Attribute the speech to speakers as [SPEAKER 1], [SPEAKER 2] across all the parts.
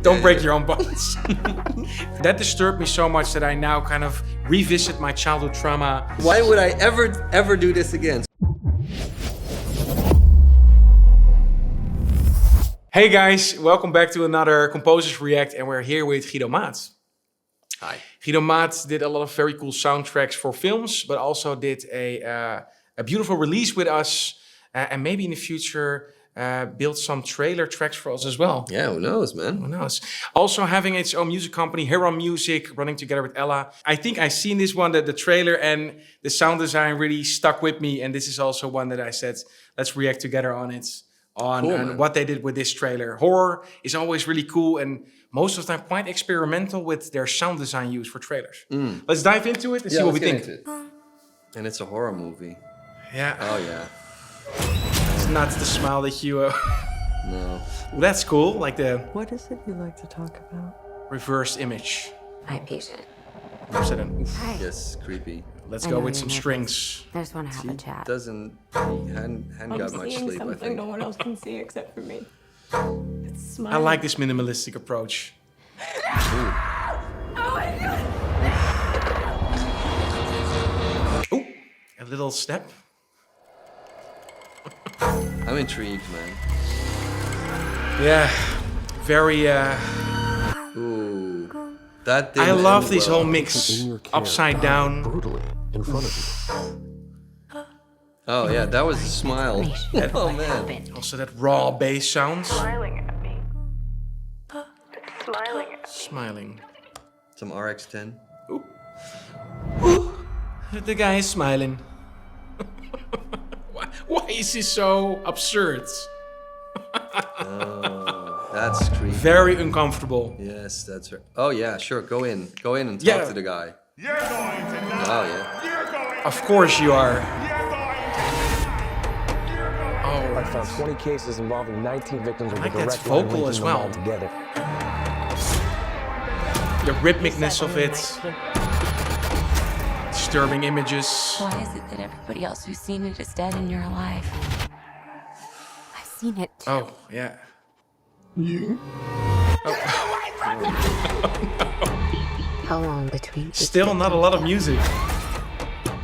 [SPEAKER 1] Don't break your own bones. That disturbed me so much that I now kind of revisit my childhood trauma.
[SPEAKER 2] Why would I ever do this again?
[SPEAKER 1] Hey guys, welcome back to another Composers React, and we're here with Guido Maat.
[SPEAKER 2] Hi.
[SPEAKER 1] Guido Maat did a lot of very cool soundtracks for films, but also did a beautiful release with us, and maybe in the future build some trailer tracks for us as well.
[SPEAKER 2] Yeah, who knows, man?
[SPEAKER 1] Who knows? Also having its own music company, Hero Music, running together with Ella. I think I seen this one, that the trailer and the sound design really stuck with me, and this is also one that I said, let's react together on it. On what they did with this trailer. Horror is always really cool and most of the time quite experimental with their sound design used for trailers. Let's dive into it and see what we think.
[SPEAKER 2] And it's a horror movie.
[SPEAKER 1] Yeah.
[SPEAKER 2] Oh yeah.
[SPEAKER 1] It's not the smile that you...
[SPEAKER 2] No.
[SPEAKER 1] Well, that's cool, like the...
[SPEAKER 3] What is it you like to talk about?
[SPEAKER 1] Reverse image.
[SPEAKER 4] Hi, patient.
[SPEAKER 1] Hi.
[SPEAKER 2] Yes, creepy.
[SPEAKER 1] Let's go with some strings.
[SPEAKER 4] I just want to have a chat.
[SPEAKER 2] Hadn't got much sleep, I think.
[SPEAKER 3] No one else can see except for me. It's smiling.
[SPEAKER 1] I like this minimalistic approach. Ooh, a little step.
[SPEAKER 2] I'm intrigued, man.
[SPEAKER 1] Yeah, very...
[SPEAKER 2] Ooh. That
[SPEAKER 1] I love this whole mix. Upside down.
[SPEAKER 5] Brutally in front of you.
[SPEAKER 2] Oh yeah, that was a smile. Oh man.
[SPEAKER 1] Also that raw bass sound.
[SPEAKER 3] Smiling at me. It's smiling at me.
[SPEAKER 1] Smiling.
[SPEAKER 2] Some RX-10.
[SPEAKER 1] Ooh. Ooh. The guy is smiling. Why is he so absurd?
[SPEAKER 2] Oh, that's creepy.
[SPEAKER 1] Very uncomfortable.
[SPEAKER 2] Yes, that's right. Oh yeah, sure. Go in and talk to the guy.
[SPEAKER 6] You're going to know.
[SPEAKER 2] Oh yeah.
[SPEAKER 6] You're going.
[SPEAKER 1] Of course you are.
[SPEAKER 5] I found 20 cases involving 19 victims with
[SPEAKER 1] like
[SPEAKER 5] a
[SPEAKER 1] that's
[SPEAKER 5] direct line
[SPEAKER 1] vocal as
[SPEAKER 5] linking them
[SPEAKER 1] well.
[SPEAKER 5] all together.
[SPEAKER 1] The rhythmicness of it. Disturbing images.
[SPEAKER 4] Why is it that everybody else who's seen it is dead and you're alive? I've seen it too.
[SPEAKER 1] Oh, yeah.
[SPEAKER 5] You?
[SPEAKER 4] How long between?
[SPEAKER 1] Still not a lot of music.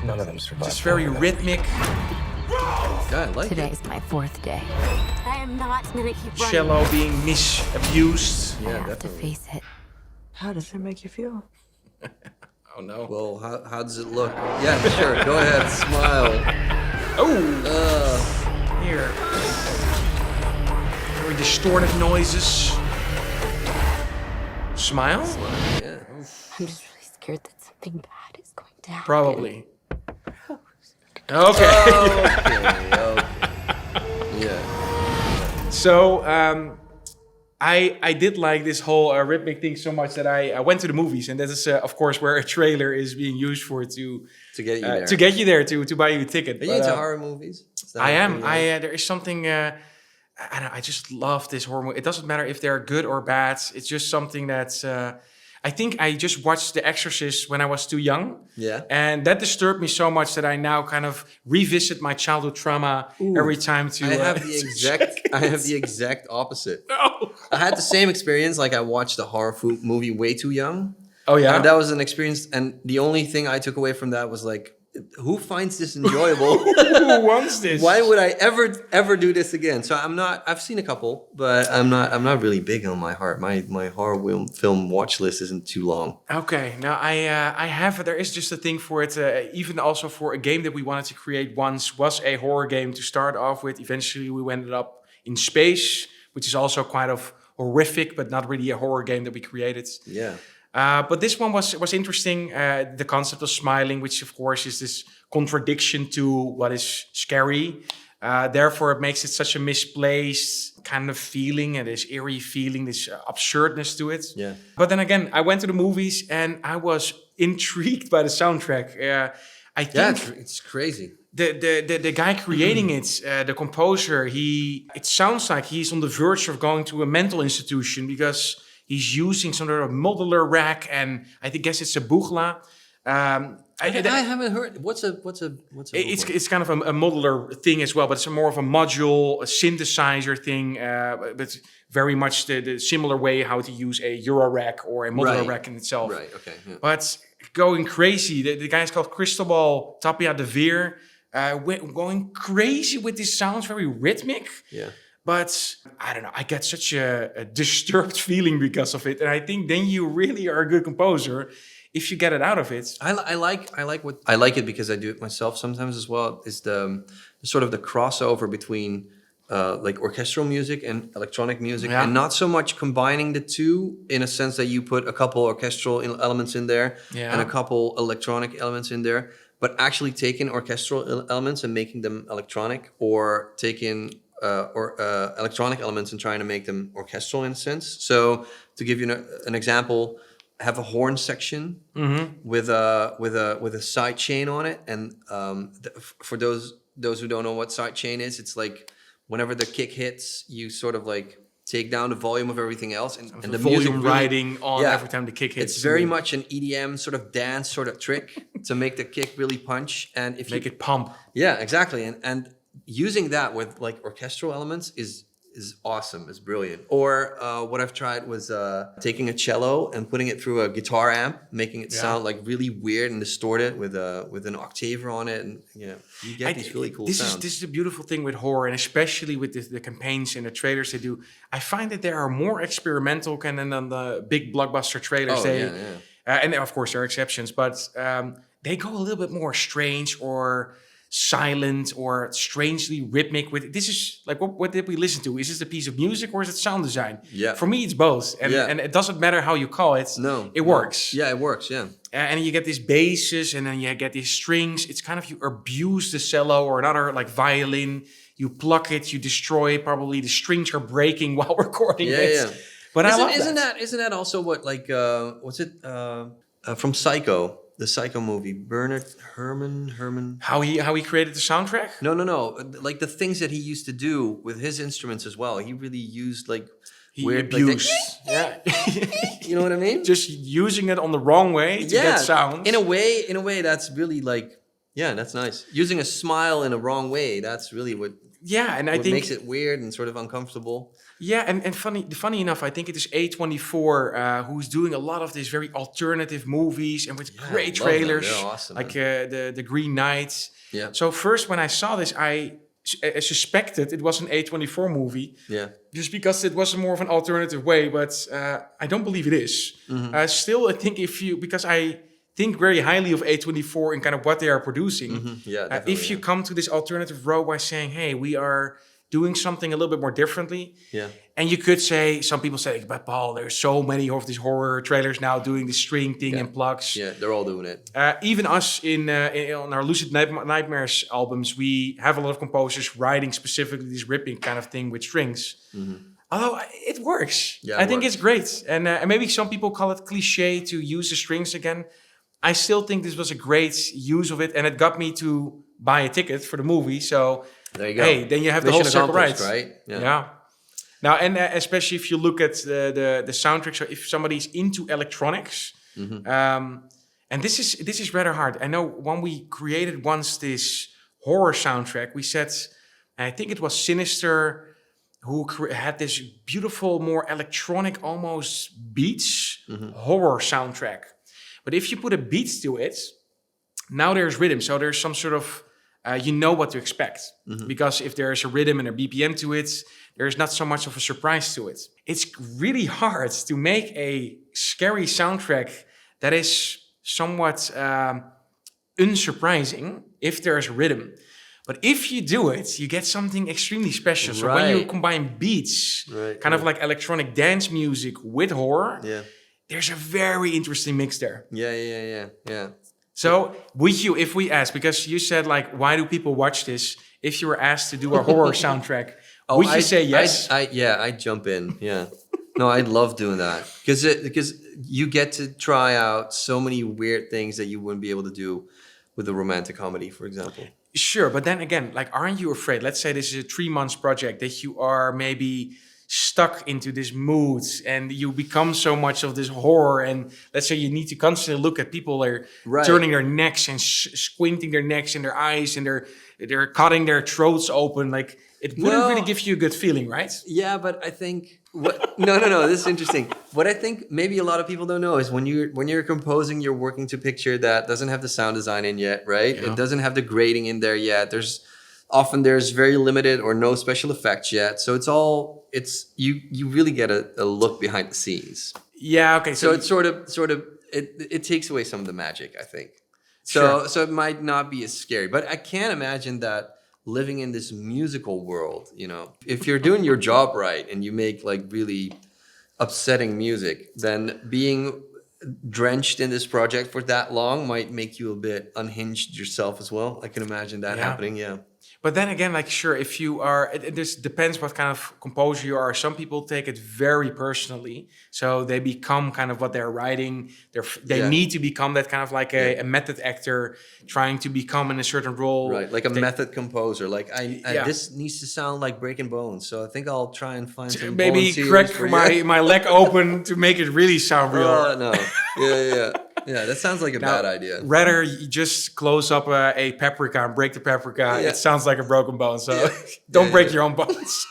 [SPEAKER 5] None of them survived.
[SPEAKER 1] Just very rhythmic.
[SPEAKER 2] Yeah, I like it.
[SPEAKER 4] Today's my 4th day. I am not gonna keep running.
[SPEAKER 1] Cello being misabused.
[SPEAKER 4] I
[SPEAKER 2] Yeah,
[SPEAKER 4] have to
[SPEAKER 2] definitely.
[SPEAKER 4] face it.
[SPEAKER 3] How does it make you feel?
[SPEAKER 1] Oh no.
[SPEAKER 2] Well, how does it look? Yeah, sure. Go ahead, smile.
[SPEAKER 1] Oh! Here. Very distorted noises. Smile?
[SPEAKER 2] Yeah.
[SPEAKER 4] I'm just really scared that something bad is going to happen.
[SPEAKER 1] Probably. Okay.
[SPEAKER 2] Okay. Yeah.
[SPEAKER 1] So, I did like this whole rhythmic thing so much that I went to the movies, and that is, of course, where a trailer is being used for to
[SPEAKER 2] get you there.
[SPEAKER 1] To get you there, to buy you a ticket.
[SPEAKER 2] Are you into horror movies?
[SPEAKER 1] I am. There is something. I don't know. I just love this horror movie. It doesn't matter if they're good or bad. It's just something that's. I think I just watched The Exorcist when I was too young.
[SPEAKER 2] Yeah.
[SPEAKER 1] And that disturbed me so much that I now kind of revisit my childhood trauma every time to.
[SPEAKER 2] I have the exact opposite.
[SPEAKER 1] No.
[SPEAKER 2] I had the same experience. Like I watched a horror movie way too young.
[SPEAKER 1] Oh yeah.
[SPEAKER 2] And that was an experience. And the only thing I took away from that was like, who finds this enjoyable?
[SPEAKER 1] Who wants this?
[SPEAKER 2] Why would I ever do this again? So I've seen a couple, but I'm not really big on my heart. My horror film watch list isn't too long.
[SPEAKER 1] Okay, now I have. There is just a thing for it. Even also for a game that we wanted to create once was a horror game to start off with. Eventually, we ended up in space, which is also quite of horrific, but not really a horror game that we created.
[SPEAKER 2] Yeah.
[SPEAKER 1] But this one was interesting. The concept of smiling, which of course is this contradiction to what is scary. Therefore, it makes it such a misplaced kind of feeling, and this eerie feeling, this absurdness to it.
[SPEAKER 2] Yeah.
[SPEAKER 1] But then again, I went to the movies and I was intrigued by the soundtrack. I think
[SPEAKER 2] it's crazy.
[SPEAKER 1] The guy creating it, the composer, it sounds like he's on the verge of going to a mental institution because he's using some sort of modular rack, and I guess it's a bugla.
[SPEAKER 2] I haven't heard. What's a loop?
[SPEAKER 1] It's kind of a modular thing as well, but it's more of a module, a synthesizer thing, but very much the similar way how to use a Euro rack or a modular rack in itself.
[SPEAKER 2] Right. Okay. Yeah.
[SPEAKER 1] But going crazy, the guy's called Cristobal Tapia de Veer, going crazy with these sounds, very rhythmic.
[SPEAKER 2] Yeah.
[SPEAKER 1] But I don't know, I get such a disturbed feeling because of it, and I think then you really are a good composer if you get it out of it.
[SPEAKER 2] I like it because I do it myself sometimes as well. Is the sort of the crossover between like orchestral music and electronic music, and not so much combining the two in a sense that you put a couple orchestral elements in there and a couple electronic elements in there, but actually taking orchestral elements and making them electronic, or taking electronic elements and trying to make them orchestral in a sense. So to give you an example, have a horn section with a side chain on it, and for those who don't know what side chain is, it's like whenever the kick hits, you sort of like take down the volume of everything else, and the
[SPEAKER 1] volume
[SPEAKER 2] music really,
[SPEAKER 1] riding on every time the kick hits.
[SPEAKER 2] It's very much an EDM sort of dance sort of trick to make the kick really punch, and if
[SPEAKER 1] make it pump.
[SPEAKER 2] Yeah, exactly, and using that with like orchestral elements is awesome, is brilliant. Or what I've tried was taking a cello and putting it through a guitar amp, making it sound like really weird and distorted with an octaver on it, and you get these really cool sounds.
[SPEAKER 1] This is the beautiful thing with horror, and especially with the campaigns and the trailers they do. I find that they are more experimental than the big blockbuster trailers. And of course there are exceptions, but they go a little bit more strange or silent or strangely rhythmic with it. This is like, what did we listen to? Is this a piece of music or is it sound design?
[SPEAKER 2] Yeah.
[SPEAKER 1] For me, it's both. And it doesn't matter how you call it. It works.
[SPEAKER 2] Yeah, it works, yeah.
[SPEAKER 1] And you get these basses and then you get these strings. It's kind of, you abuse the cello or another like violin. You pluck it, you destroy it. Probably the strings are breaking while recording it. Yeah. But
[SPEAKER 2] Isn't that also what, like, what's it, from Psycho? The Psycho movie, Bernard Herrmann.
[SPEAKER 1] How he created the soundtrack?
[SPEAKER 2] No. Like the things that he used to do with his instruments as well. He really used like weird
[SPEAKER 1] abuse.
[SPEAKER 2] You know what I mean?
[SPEAKER 1] Just using it on the wrong way to get sounds.
[SPEAKER 2] In a way, that's really like, that's nice. Using a smile in a wrong way, that's really what.
[SPEAKER 1] Yeah, and I think
[SPEAKER 2] makes it weird and sort of uncomfortable.
[SPEAKER 1] Yeah, and funny enough, I think it is A24 who's doing a lot of these very alternative movies and with great trailers.
[SPEAKER 2] They're awesome,
[SPEAKER 1] like the Green Knight.
[SPEAKER 2] Yeah.
[SPEAKER 1] So first when I saw this, I suspected it was an A24 movie.
[SPEAKER 2] Yeah.
[SPEAKER 1] Just because it was more of an alternative way, but I don't believe it is. Still, I think because I think very highly of A24 and kind of what they are producing. If you come to this alternative road by saying, hey, we are doing something a little bit more differently. Yeah. And you could say, some people say, but Paul, there's so many of these horror trailers now doing the string thing and plugs.
[SPEAKER 2] Yeah, they're all doing it.
[SPEAKER 1] Even us on our Lucid Nightmares albums, we have a lot of composers writing specifically this ripping kind of thing with strings. Although it works. Yeah, I think it's great. And maybe some people call it cliche to use the strings again. I still think this was a great use of it, and it got me to buy a ticket for the movie. So there you go. Hey, then you have the whole circle right. Yeah. Now, and especially if you look at the soundtrack, so if somebody's into electronics, and this is rather hard. I know when we created once this horror soundtrack, we said, I think it was Sinister who had this beautiful, more electronic, almost beats horror soundtrack. But if you put a beat to it, now there's rhythm. So there's some sort of, you know what to expect. Because if there's a rhythm and a BPM to it, there's not so much of a surprise to it. It's really hard to make a scary soundtrack that is somewhat unsurprising if there's rhythm. But if you do it, you get something extremely special. So when you combine beats, kind of like electronic dance music with horror, there's a very interesting mix there.
[SPEAKER 2] Yeah.
[SPEAKER 1] So if we ask, because you said like, why do people watch this? If you were asked to do a horror soundtrack, would you say yes?
[SPEAKER 2] I'd jump in. Yeah. No, I'd love doing that because you get to try out so many weird things that you wouldn't be able to do with a romantic comedy, for example.
[SPEAKER 1] Sure, but then again, like, aren't you afraid? Let's say this is a 3 months project that you are maybe stuck into this mood and you become so much of this horror. And let's say you need to constantly look at people that are
[SPEAKER 2] Right.
[SPEAKER 1] turning their necks and squinting their necks and their eyes and they're cutting their throats open. Like it wouldn't
[SPEAKER 2] No.
[SPEAKER 1] really give you a good feeling, right?
[SPEAKER 2] Yeah, but I think no. This is interesting. What I think maybe a lot of people don't know is when you're composing, you're working to a picture that doesn't have the sound design in yet, right?
[SPEAKER 1] Yeah.
[SPEAKER 2] It doesn't have the grading in there yet. There's very limited or no special effects yet. So you really get a look behind the scenes.
[SPEAKER 1] Yeah. Okay.
[SPEAKER 2] So it's sort of it takes away some of the magic, I think. So it might not be as scary, but I can't imagine that living in this musical world, if you're doing your job right and you make like really upsetting music, then being drenched in this project for that long might make you a bit unhinged yourself as well. I can imagine that happening. Yeah.
[SPEAKER 1] But then again, like, sure, if you are, it just depends what kind of composer you are. Some people take it very personally. So they become kind of what they're writing. They need to become that kind of like a method actor trying to become in a certain role.
[SPEAKER 2] Right, like a method composer. Like, this needs to sound like Breaking Bones. So I think I'll try and find some
[SPEAKER 1] Maybe
[SPEAKER 2] Bone
[SPEAKER 1] crack
[SPEAKER 2] series for
[SPEAKER 1] my leg open to make it really sound real.
[SPEAKER 2] Oh, no. Yeah. Yeah, that sounds like a bad idea.
[SPEAKER 1] Rather, you just close up a paprika and break the paprika.
[SPEAKER 2] Yeah.
[SPEAKER 1] It sounds like a broken bone. So don't break your own bones.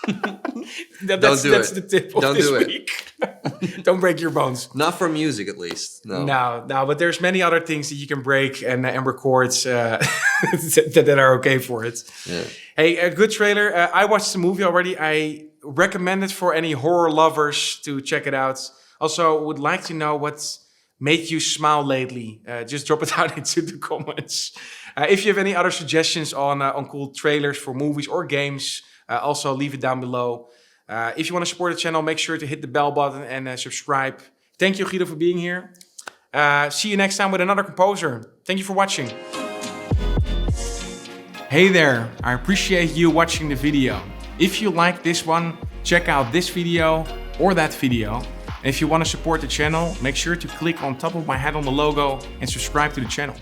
[SPEAKER 1] That's the tip of this week. Don't break your bones.
[SPEAKER 2] Not for music, at least. No.
[SPEAKER 1] No, but there's many other things that you can break and record that are okay for it.
[SPEAKER 2] Yeah.
[SPEAKER 1] Hey, a good trailer. I watched the movie already. I recommend it for any horror lovers to check it out. Also, would like to know what's made you smile lately. Just drop it out into the comments. If you have any other suggestions on cool trailers for movies or games, also leave it down below. If you want to support the channel, make sure to hit the bell button and subscribe. Thank you, Guido, for being here. See you next time with another composer. Thank you for watching. Hey there, I appreciate you watching the video. If you like this one, check out this video or that video. And if you want to support the channel, make sure to click on top of my head on the logo and subscribe to the channel.